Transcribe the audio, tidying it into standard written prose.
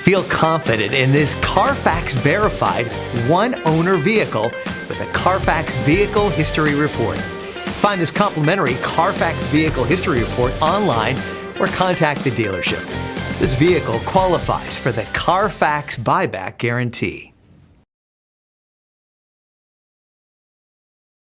Feel confident in this CARFAX verified one-owner vehicle with a CARFAX Vehicle History Report. Find this complimentary CARFAX Vehicle History Report online or contact the dealership. This vehicle qualifies for the CARFAX buyback guarantee.